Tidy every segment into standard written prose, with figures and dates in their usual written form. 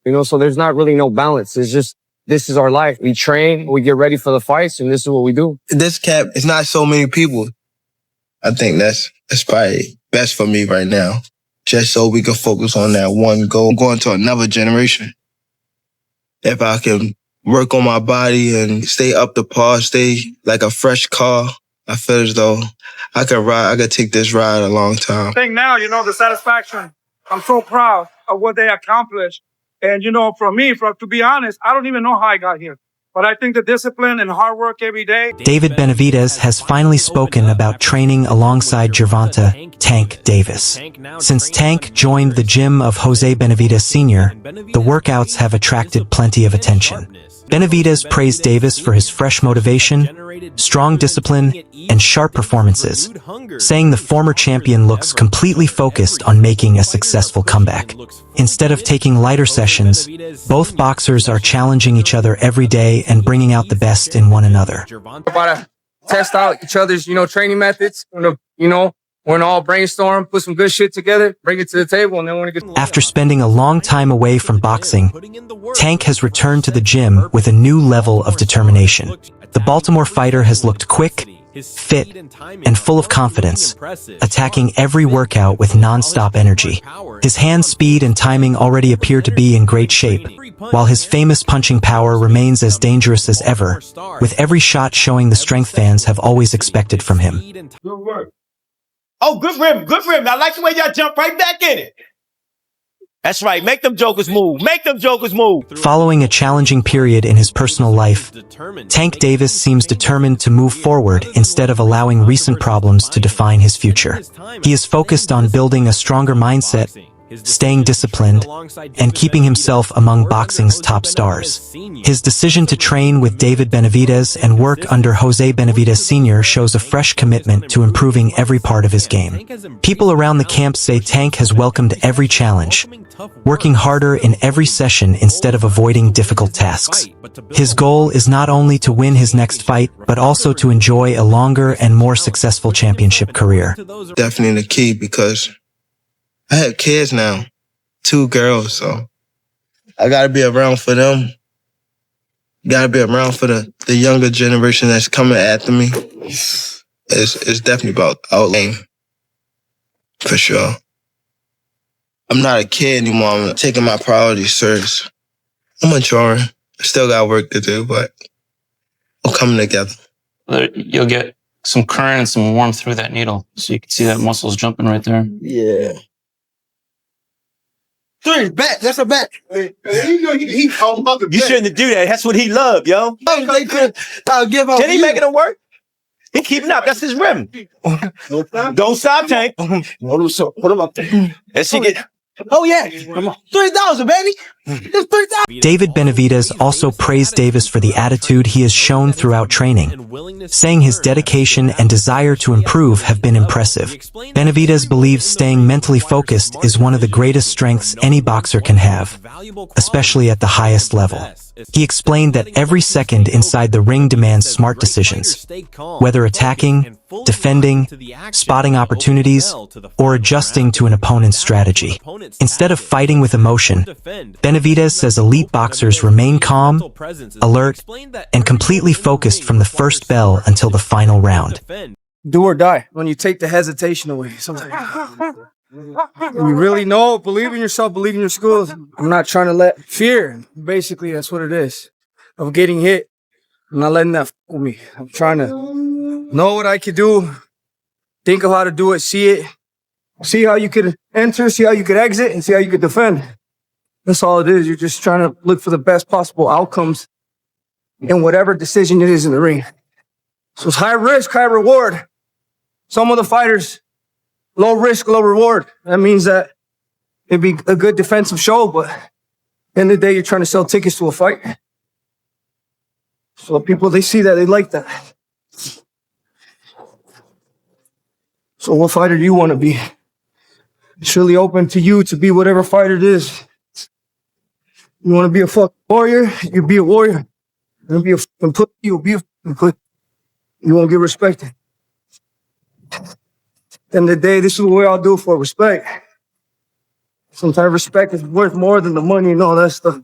you know, so there's not really no balance. It's just, this is our life. We train, we get ready for the fights, and this is what we do. This camp is not so many people. I think that's probably best for me right now, just so we can focus on that one goal, going to another generation. If I can work on my body and stay up to par, stay like a fresh car, I feel as though I could take this ride a long time. I think now, you know, the satisfaction, I'm so proud of what they accomplished. And, you know, for me, to be honest, I don't even know how I got here. But I think the discipline and hard work every day. David Benavidez has finally spoken about training alongside Gervonta Tank Davis. Since Tank joined the gym of Jose Benavidez Sr., the workouts have attracted plenty of attention. Benavidez praised Davis for his fresh motivation, strong discipline, and sharp performances, saying the former champion looks completely focused on making a successful comeback. Instead of taking lighter sessions, both boxers are challenging each other every day and bringing out the best in one another. We're about to test out each other's, you know, training methods. We're gonna all brainstorm, put some good shit together, bring it to the table, and then we're gonna get... After spending a long time away from boxing, Tank has returned to the gym with a new level of determination. The Baltimore fighter has looked quick, fit, and full of confidence, attacking every workout with non-stop energy. His hand speed and timing already appear to be in great shape, while his famous punching power remains as dangerous as ever, with every shot showing the strength fans have always expected from him. Good work. Oh, good rim, good rim. I like the way y'all jump right back in it. That's right. Make them jokers move. Make them jokers move. Following a challenging period in his personal life, Tank Davis seems determined to move forward instead of allowing recent problems to define his future. He is focused on building a stronger mindset, staying disciplined, and keeping himself among boxing's top stars. His decision to train with David Benavidez and work under Jose Benavidez Sr. shows a fresh commitment to improving every part of his game. People around the camp say Tank has welcomed every challenge, working harder in every session instead of avoiding difficult tasks. His goal is not only to win his next fight, but also to enjoy a longer and more successful championship career. Definitely the key, because I have kids now, 2 girls, so I gotta be around for them. Gotta be around for the younger generation that's coming after me. It's definitely about outlaying, for sure. I'm not a kid anymore. I'm taking my priorities serious. I'm maturing. I still got work to do, but I'm coming together. You'll get some current and some warmth through that needle, so you can see that muscle's jumping right there. Yeah. 3, bet. That's a bet. You know he You shouldn't do that. That's what he loved, yo. Can he making it work? He keeping up. That's his rim. Don't stop, Tank. Put him up there. Let's see get. Oh yeah, come on. $3,000, baby. It's $3,000. David Benavidez also praised Davis for the attitude he has shown throughout training, saying his dedication and desire to improve have been impressive. Benavidez believes staying mentally focused is one of the greatest strengths any boxer can have, especially at the highest level. He explained that every second inside the ring demands smart decisions, whether attacking, defending, spotting opportunities, or adjusting to an opponent's strategy. Instead of fighting with emotion, Benavidez says elite boxers remain calm, alert, and completely focused from the first bell until the final round. Do or die. When you take the hesitation away, sometimes you really know, believe in yourself, believe in your skills. I'm not trying to let fear, basically that's what it is, of getting hit. I'm not letting that f with me. I'm trying to know what I could do, think of how to do it, see it, see how you could enter, see how you could exit, and see how you could defend. That's all it is. You're just trying to look for the best possible outcomes in whatever decision it is in the ring. So it's high risk, high reward. Some of the fighters, low risk, low reward. That means that it'd be a good defensive show, but at the end of the day, you're trying to sell tickets to a fight. So people, they see that, they like that. So what fighter do you want to be? It's really open to you to be whatever fighter it is. You want to be a fucking warrior, you be a warrior. You want to be a fucking pussy, you'll be a fucking pussy. You won't get respected. At the end of the day, this is what we all do for respect. Sometimes respect is worth more than the money and all that stuff.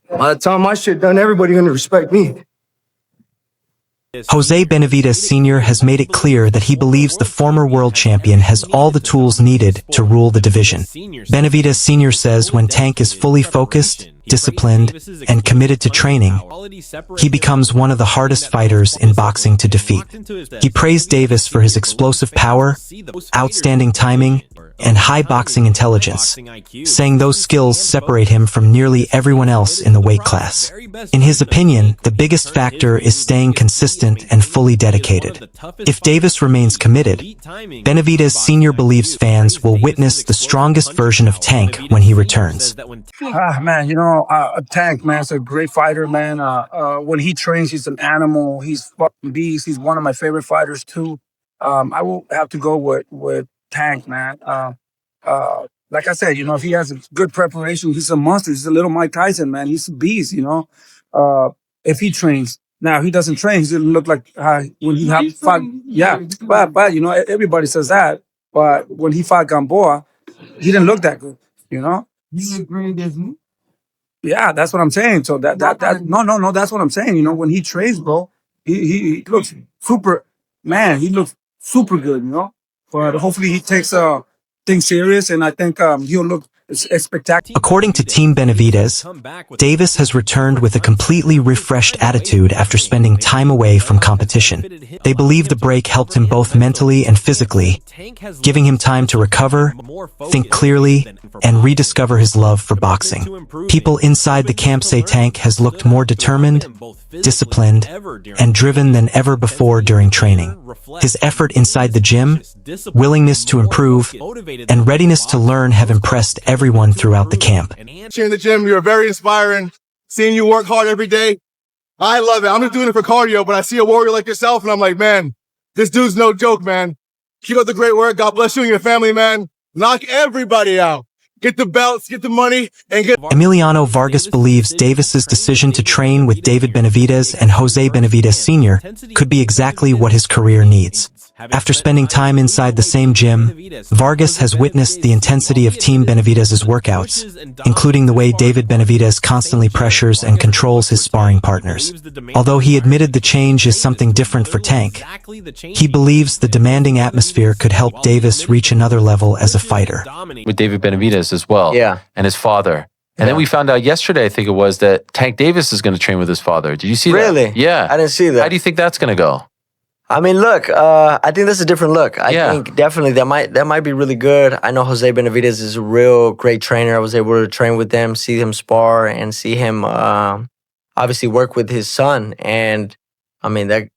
By the time my shit done, everybody gonna respect me. Jose Benavidez Sr. has made it clear that he believes the former world champion has all the tools needed to rule the division. Benavidez Sr. says when Tank is fully focused, disciplined, and committed to training, he becomes one of the hardest fighters in boxing to defeat. He praised Davis for his explosive power, outstanding timing, and high boxing intelligence, saying those skills separate him from nearly everyone else in the weight class. In his opinion, the biggest factor is staying consistent and fully dedicated. If Davis remains committed, Benavidez Sr. believes fans will witness the strongest version of Tank when he returns. Man, you know, Tank, man, is a great fighter, man. When he trains, he's an animal. He's fucking beast. He's one of my favorite fighters too. I will have to go with Tank, man. Like I said, you know, if he has a good preparation, he's a monster. He's a little Mike Tyson, man. He's a beast, you know. If he trains. Now, if he doesn't train, he doesn't look like when he fought. Yeah, but, you know, everybody says that. But when he fought Gamboa, he didn't look that good, you know. Yeah, that's what I'm saying. So no, that's what I'm saying. You know, when he trains, bro, he looks super, man, he looks super good, you know. But hopefully he takes things serious, and I think he'll look spectacular. According to Team Benavidez, Davis has returned with a completely refreshed attitude after spending time away from competition. They believe the break helped him both mentally and physically, giving him time to recover, think clearly, and rediscover his love for boxing. People inside the camp say Tank has looked more determined, disciplined, and driven than ever before during training. His effort inside the gym, willingness to improve, and readiness to learn have impressed everyone throughout the camp. Here in the gym, you're very inspiring. Seeing you work hard every day, I love it. I'm just doing it for cardio, but I see a warrior like yourself, and I'm like, man, this dude's no joke, man. Keep up the great work. God bless you and your family, man. Knock everybody out. Get the belts, get the money, and get... Emiliano Vargas believes Davis's decision to train with David Benavidez and Jose Benavidez Sr. could be exactly what his career needs. After spending time inside the same gym, Vargas has witnessed the intensity of Team Benavidez's workouts, including the way David Benavidez constantly pressures and controls his sparring partners. Although he admitted the change is something different for Tank, he believes the demanding atmosphere could help Davis reach another level as a fighter. With David Benavidez as well, and his father. And then we found out yesterday, I think it was, that Tank Davis is going to train with his father. Did you see that? Really? Yeah. I didn't see that. How do you think that's going to go? I mean, look, I think that's a different look. I think definitely that might be really good. I know Jose Benavidez is a real great trainer. I was able to train with them, see him spar, and see him obviously work with his son. And I mean, that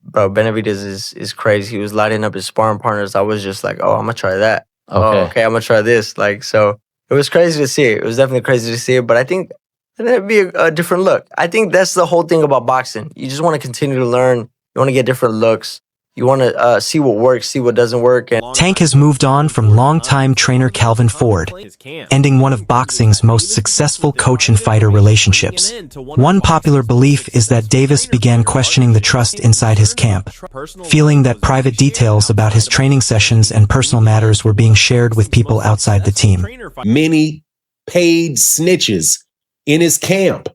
Benavidez is crazy. He was lighting up his sparring partners. I was just like, oh, I'm gonna try that. Okay. Oh, okay, I'm gonna try this. Like, so it was crazy to see it. It was definitely crazy to see it. But I think that'd be a different look. I think that's the whole thing about boxing. You just want to continue to learn. You want to get different looks. You want to see what works, see what doesn't work. And Tank has moved on from longtime trainer Calvin Ford, ending one of boxing's most successful coach and fighter relationships. One popular belief is that Davis began questioning the trust inside his camp, feeling that private details about his training sessions and personal matters were being shared with people outside the team. Many paid snitches in his camp.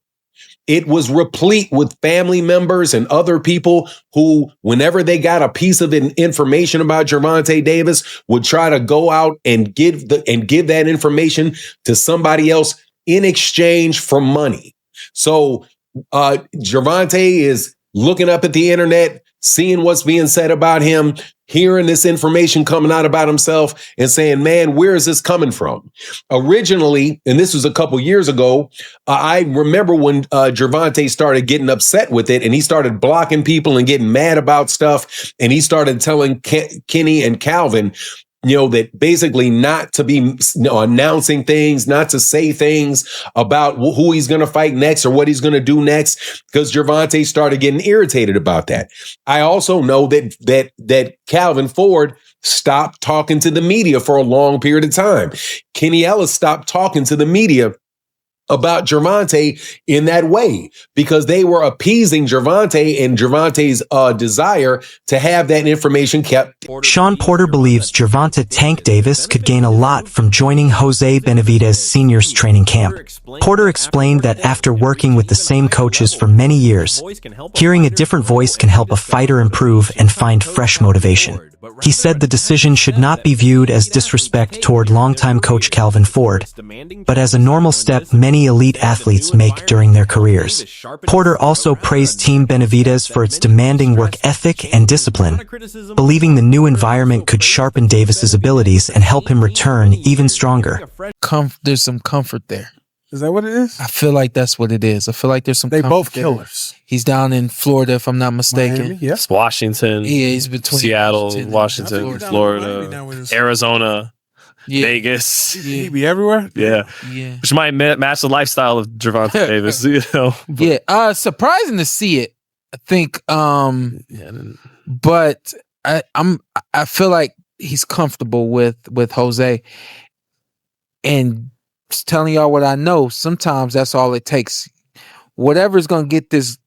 It was replete with family members and other people who, whenever they got a piece of information about Gervonta Davis, would try to go out and give that information to somebody else in exchange for money. So Gervonta is looking up at the internet, seeing what's being said about him, hearing this information coming out about himself and saying, man, where is this coming from? Originally, and this was a couple years ago, I remember when Gervonta started getting upset with it and he started blocking people and getting mad about stuff. And he started telling Kenny and Calvin, you know, that basically not to be announcing things, not to say things about who he's going to fight next or what he's going to do next, because Gervonta started getting irritated about that. I also know that Calvin Ford stopped talking to the media for a long period of time. Kenny Ellis stopped talking to the media about Gervonta in that way because they were appeasing Gervonta and Gervonta's desire to have that information kept. Sean Porter believes Gervonta Tank Davis could gain a lot from joining Jose Benavidez Sr.'s training camp. Porter explained that after working with the same coaches for many years, hearing a different voice can help a fighter improve and find fresh motivation. He said the decision should not be viewed as disrespect toward longtime coach Calvin Ford, but as a normal step many elite athletes make during their careers. Porter also praised Team Benavidez for its demanding work ethic and discipline, believing the new environment could sharpen Davis's abilities and help him return even stronger. There's some comfort there. Is that what it is? I feel like that's what it is. I feel like there's some They comfort both there. killers. He's down in Florida, if I'm not mistaken. Miami, yeah. It's Washington. Yeah, he's between Seattle, Washington, Washington, Florida, Arizona, Vegas. He be everywhere. Yeah. Yeah. Which might match the lifestyle of Gervonta Davis, you know. Yeah. Surprising to see it. I think but I feel like he's comfortable with Jose. And just telling y'all what I know, sometimes that's all it takes. Whatever's gonna get this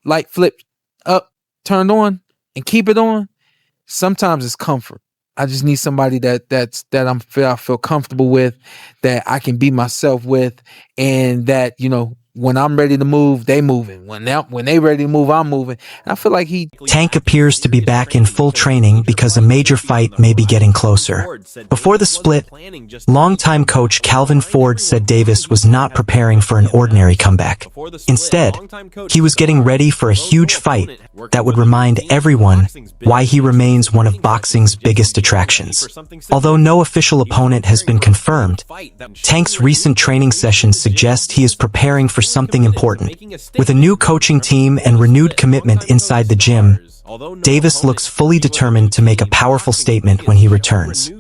light flipped up, turned on, and keep it on, sometimes it's comfort. I just need somebody that I feel comfortable with, that I can be myself with, and that, you know, when I'm ready to move, they moving. When they ready to move, I'm moving. And I feel like Tank appears to be back in full training because a major fight may be getting closer. Before the split, longtime coach Calvin Ford said Davis was not preparing for an ordinary comeback. Instead, he was getting ready for a huge fight that would remind everyone why he remains one of boxing's biggest attractions. Although no official opponent has been confirmed, Tank's recent training sessions suggest he is preparing for something important. With a new coaching team and renewed commitment inside the gym, Davis looks fully determined to make a powerful statement when he returns.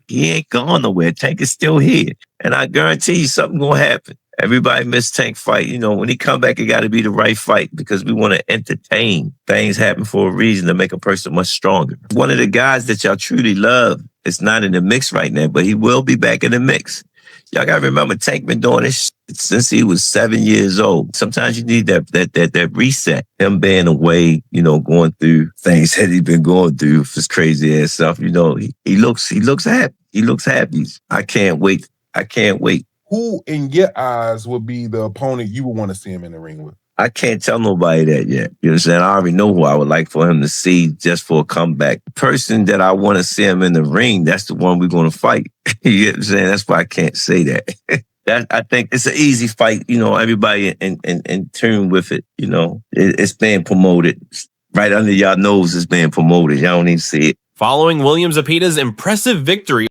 He ain't gone nowhere. Tank is still here. And I guarantee you something gonna happen. Everybody missed Tank fight. You know, when he come back, it got to be the right fight because we want to entertain. Things happen for a reason to make a person much stronger. One of the guys that y'all truly love is not in the mix right now, but he will be back in the mix. Y'all got to remember, Tank been doing this since he was 7 years old. Sometimes you need that reset. Him being away, you know, going through things that he's been going through, his crazy ass stuff. You know, he looks happy. He looks happy. I can't wait. Who, in your eyes, would be the opponent you would want to see him in the ring with? I can't tell nobody that yet. You understand? I already know who I would like for him to see just for a comeback. The person that I want to see him in the ring, that's the one we're going to fight. You know what I'm saying? That's why I can't say that. I think it's an easy fight. You know, everybody in tune with it. You know, it's being promoted. Right under y'all nose, it's being promoted. Y'all don't even see it. Following William Zapita's impressive victory